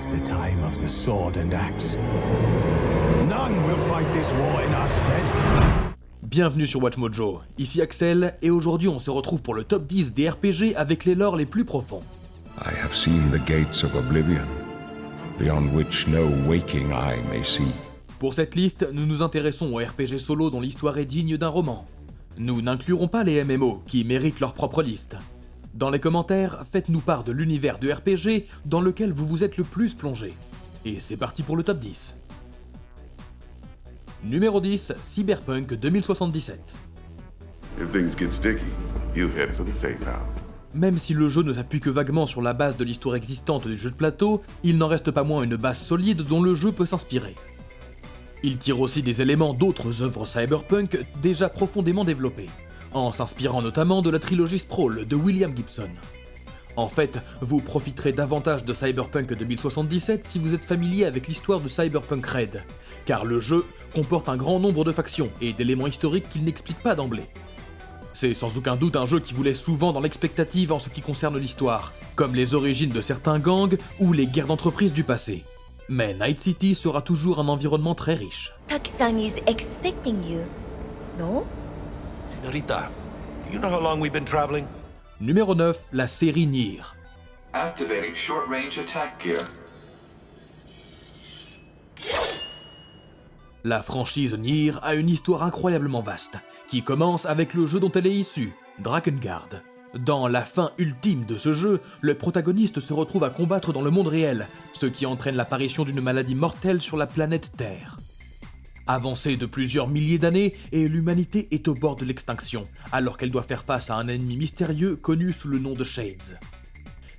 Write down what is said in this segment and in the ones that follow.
It's the time of the sword and axe. None will fight this war in our stead. Bienvenue sur WatchMojo, ici Axel, et aujourd'hui on se retrouve pour le top 10 des RPG avec les lores les plus profonds. I have seen the gates of oblivion, beyond which no waking eye may see. Pour cette liste, nous nous intéressons aux RPG solo dont l'histoire est digne d'un roman. Nous n'inclurons pas les MMO, qui méritent leur propre liste. Dans les commentaires, faites-nous part de l'univers de RPG dans lequel vous vous êtes le plus plongé. Et c'est parti pour le top 10. Numéro 10, Cyberpunk 2077. If things get sticky, you head for the safe house. Même si le jeu ne s'appuie que vaguement sur la base de l'histoire existante du jeu de plateau, il n'en reste pas moins une base solide dont le jeu peut s'inspirer. Il tire aussi des éléments d'autres œuvres cyberpunk déjà profondément développées, en s'inspirant notamment de la trilogie Sprawl de William Gibson. En fait, vous profiterez davantage de Cyberpunk 2077 si vous êtes familier avec l'histoire de Cyberpunk Red, car le jeu comporte un grand nombre de factions et d'éléments historiques qu'il n'explique pas d'emblée. C'est sans aucun doute un jeu qui vous laisse souvent dans l'expectative en ce qui concerne l'histoire, comme les origines de certains gangs ou les guerres d'entreprise du passé. Mais Night City sera toujours un environnement très riche. Taki-san is expecting you. No? Señorita, do you know how long we've been traveling? Numéro 9, la série Nier. Activating short-range attack gear. La franchise Nier a une histoire incroyablement vaste, qui commence avec le jeu dont elle est issue, Drakengard. Dans la fin ultime de ce jeu, le protagoniste se retrouve à combattre dans le monde réel, ce qui entraîne l'apparition d'une maladie mortelle sur la planète Terre. Avancée de plusieurs milliers d'années, et l'humanité est au bord de l'extinction, alors qu'elle doit faire face à un ennemi mystérieux connu sous le nom de Shades.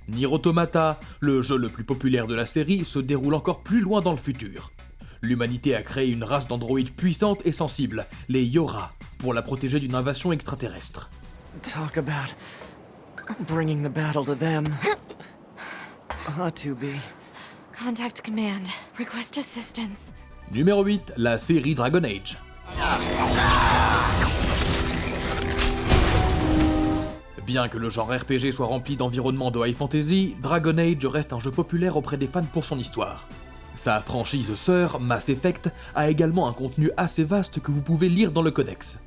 Nier Automata, le jeu le plus populaire de la série, se déroule encore plus loin dans le futur. L'humanité a créé une race d'androïdes puissante et sensibles, les Yora, pour la protéger d'une invasion extraterrestre. Talk about bringing the battle to them. To be. Contact command. Request assistance. Numéro 8, la série Dragon Age. Bien que le genre RPG soit rempli d'environnements de high fantasy, Dragon Age reste un jeu populaire auprès des fans pour son histoire. Sa franchise sœur, Mass Effect, a également un contenu assez vaste que vous pouvez lire dans le codex.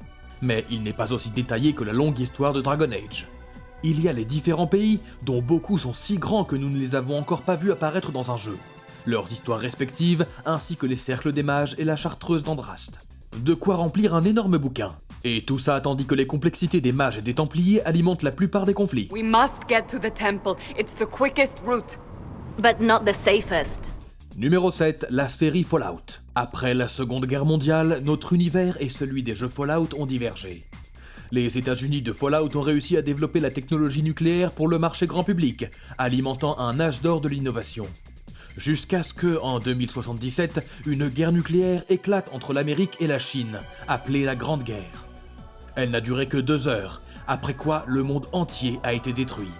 Mais il n'est pas aussi détaillé que la longue histoire de Dragon Age. Il y a les différents pays, dont beaucoup sont si grands que nous ne les avons encore pas vus apparaître dans un jeu. Leurs histoires respectives, ainsi que les cercles des mages et la chartreuse d'Andraste. De quoi remplir un énorme bouquin. Et tout ça tandis que les complexités des mages et des templiers alimentent la plupart des conflits. We must get to the temple. It's the quickest route. But not the safest. Numéro 7, la série Fallout. Après la Seconde Guerre mondiale, notre univers et celui des jeux Fallout ont divergé. Les États-Unis de Fallout ont réussi à développer la technologie nucléaire pour le marché grand public, alimentant un âge d'or de l'innovation. Jusqu'à ce que, en 2077, une guerre nucléaire éclate entre l'Amérique et la Chine, appelée la Grande Guerre. Elle n'a duré que 2 heures, après quoi le monde entier a été détruit.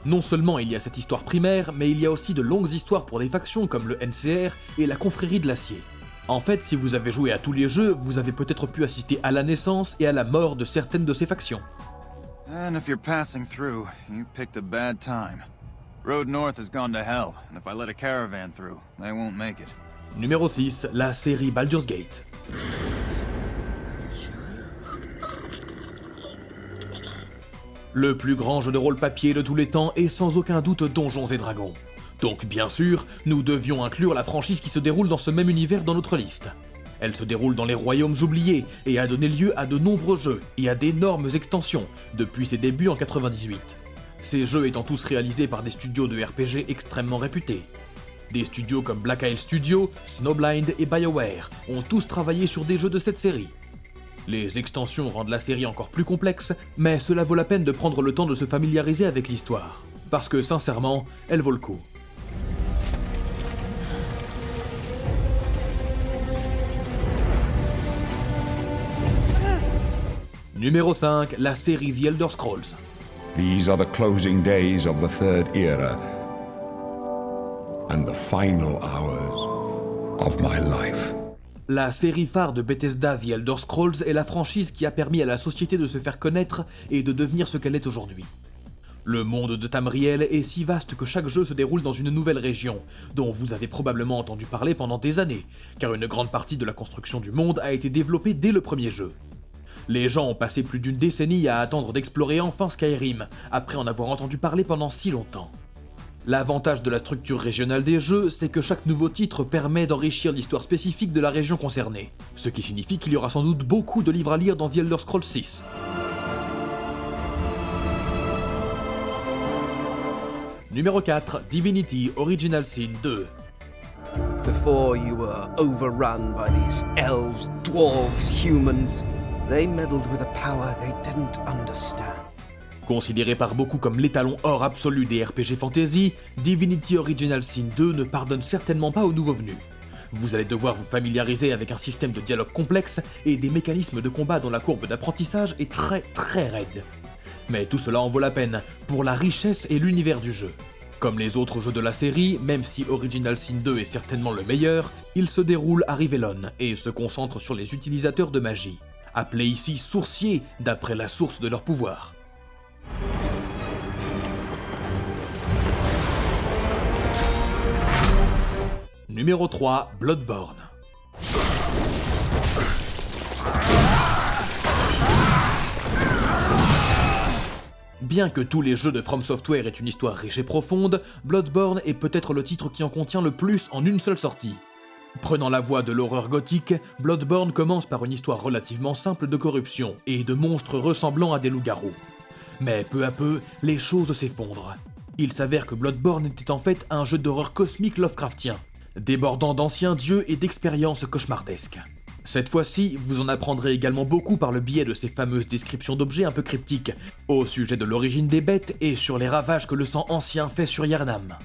Non seulement il y a cette histoire primaire, mais il y a aussi de longues histoires pour des factions comme le NCR et la Confrérie de l'Acier. En fait, si vous avez joué à tous les jeux, vous avez peut-être pu assister à la naissance et à la mort de certaines de ces factions. And if you're passing through, you picked a bad time. Road north has gone to hell, and if I let a caravan through, they won't make it. Numéro 6, la série Baldur's Gate. Le plus grand jeu de rôle papier de tous les temps est sans aucun doute Donjons et Dragons. Donc bien sûr, nous devions inclure la franchise qui se déroule dans ce même univers dans notre liste. Elle se déroule dans les royaumes oubliés et a donné lieu à de nombreux jeux et à d'énormes extensions depuis ses débuts en 98. Ces jeux étant tous réalisés par des studios de RPG extrêmement réputés. Des studios comme Black Isle Studio, Snowblind et BioWare ont tous travaillé sur des jeux de cette série. Les extensions rendent la série encore plus complexe, mais cela vaut la peine de prendre le temps de se familiariser avec l'histoire, parce que sincèrement, elle vaut le coup. Numéro 5, la série The Elder Scrolls. These are the closing days of the Third Era and the final hours of my life. La série phare de Bethesda, The Elder Scrolls, est la franchise qui a permis à la société de se faire connaître et de devenir ce qu'elle est aujourd'hui. Le monde de Tamriel est si vaste que chaque jeu se déroule dans une nouvelle région, dont vous avez probablement entendu parler pendant des années, car une grande partie de la construction du monde a été développée dès le premier jeu. Les gens ont passé plus d'une décennie à attendre d'explorer enfin Skyrim, après en avoir entendu parler pendant si longtemps. L'avantage de la structure régionale des jeux, c'est que chaque nouveau titre permet d'enrichir l'histoire spécifique de la région concernée, ce qui signifie qu'il y aura sans doute beaucoup de livres à lire dans The Elder Scrolls 6. Numéro 4, Divinity Original Sin 2. Before you were overrun by these elves, dwarves, humans, they meddled with a power they didn't understand. Considéré par beaucoup comme l'étalon or absolu des RPG fantasy, Divinity Original Sin 2 ne pardonne certainement pas aux nouveaux venus. Vous allez devoir vous familiariser avec un système de dialogue complexe et des mécanismes de combat dont la courbe d'apprentissage est très raide. Mais tout cela en vaut la peine, pour la richesse et l'univers du jeu. Comme les autres jeux de la série, même si Original Sin 2 est certainement le meilleur, il se déroule à Rivellon et se concentre sur les utilisateurs de magie, appelés ici sourciers d'après la source de leur pouvoir. Numéro 3, Bloodborne. Bien que tous les jeux de From Software aient une histoire riche et profonde, Bloodborne est peut-être le titre qui en contient le plus en une seule sortie. Prenant la voie de l'horreur gothique, Bloodborne commence par une histoire relativement simple de corruption et de monstres ressemblant à des loups-garous. Mais peu à peu, les choses s'effondrent. Il s'avère que Bloodborne était en fait un jeu d'horreur cosmique Lovecraftien, débordant d'anciens dieux et d'expériences cauchemardesques. Cette fois-ci, vous en apprendrez également beaucoup par le biais de ces fameuses descriptions d'objets un peu cryptiques, au sujet de l'origine des bêtes et sur les ravages que le sang ancien fait sur Yharnam.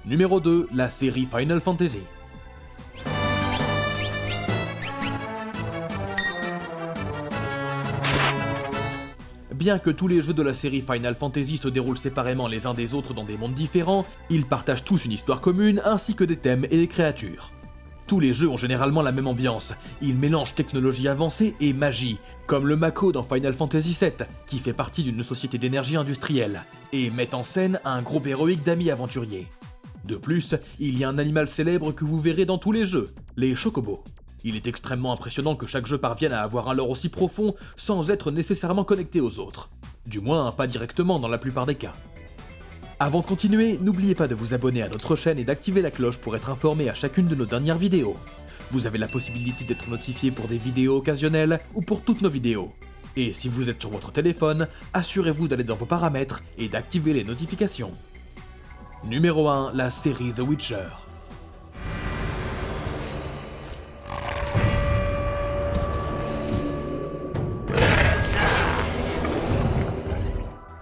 Numéro 2, la série Final Fantasy. Bien que tous les jeux de la série Final Fantasy se déroulent séparément les uns des autres dans des mondes différents, ils partagent tous une histoire commune ainsi que des thèmes et des créatures. Tous les jeux ont généralement la même ambiance, ils mélangent technologie avancée et magie, comme le Mako dans Final Fantasy VII, qui fait partie d'une société d'énergie industrielle, et mettent en scène un groupe héroïque d'amis aventuriers. De plus, il y a un animal célèbre que vous verrez dans tous les jeux, les chocobos. Il est extrêmement impressionnant que chaque jeu parvienne à avoir un lore aussi profond sans être nécessairement connecté aux autres. Du moins, pas directement dans la plupart des cas. Avant de continuer, n'oubliez pas de vous abonner à notre chaîne et d'activer la cloche pour être informé à chacune de nos dernières vidéos. Vous avez la possibilité d'être notifié pour des vidéos occasionnelles ou pour toutes nos vidéos. Et si vous êtes sur votre téléphone, assurez-vous d'aller dans vos paramètres et d'activer les notifications. Numéro 1, la série The Witcher.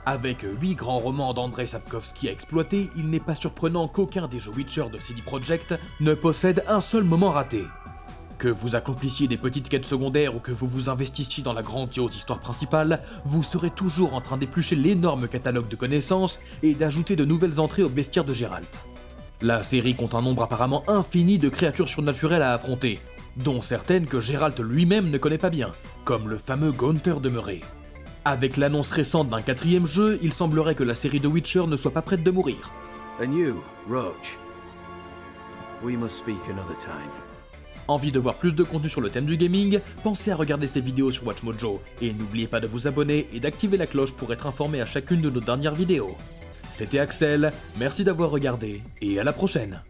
Avec 8 grands romans d'Andrzej Sapkowski à exploiter, il n'est pas surprenant qu'aucun des jeux Witcher de CD Projekt ne possède un seul moment raté. Que vous accomplissiez des petites quêtes secondaires ou que vous vous investissiez dans la grandiose histoire principale, vous serez toujours en train d'éplucher l'énorme catalogue de connaissances et d'ajouter de nouvelles entrées au bestiaire de Geralt. La série compte un nombre apparemment infini de créatures surnaturelles à affronter, dont certaines que Geralt lui-même ne connaît pas bien, comme le fameux Gaunter demeuré. Avec l'annonce récente d'un 4e jeu, il semblerait que la série de Witcher ne soit pas prête de mourir. And you, Roach. We must speak another time. Envie de voir plus de contenu sur le thème du gaming? Pensez à regarder ces vidéos sur WatchMojo, et n'oubliez pas de vous abonner et d'activer la cloche pour être informé à chacune de nos dernières vidéos. C'était Axel, merci d'avoir regardé, et à la prochaine.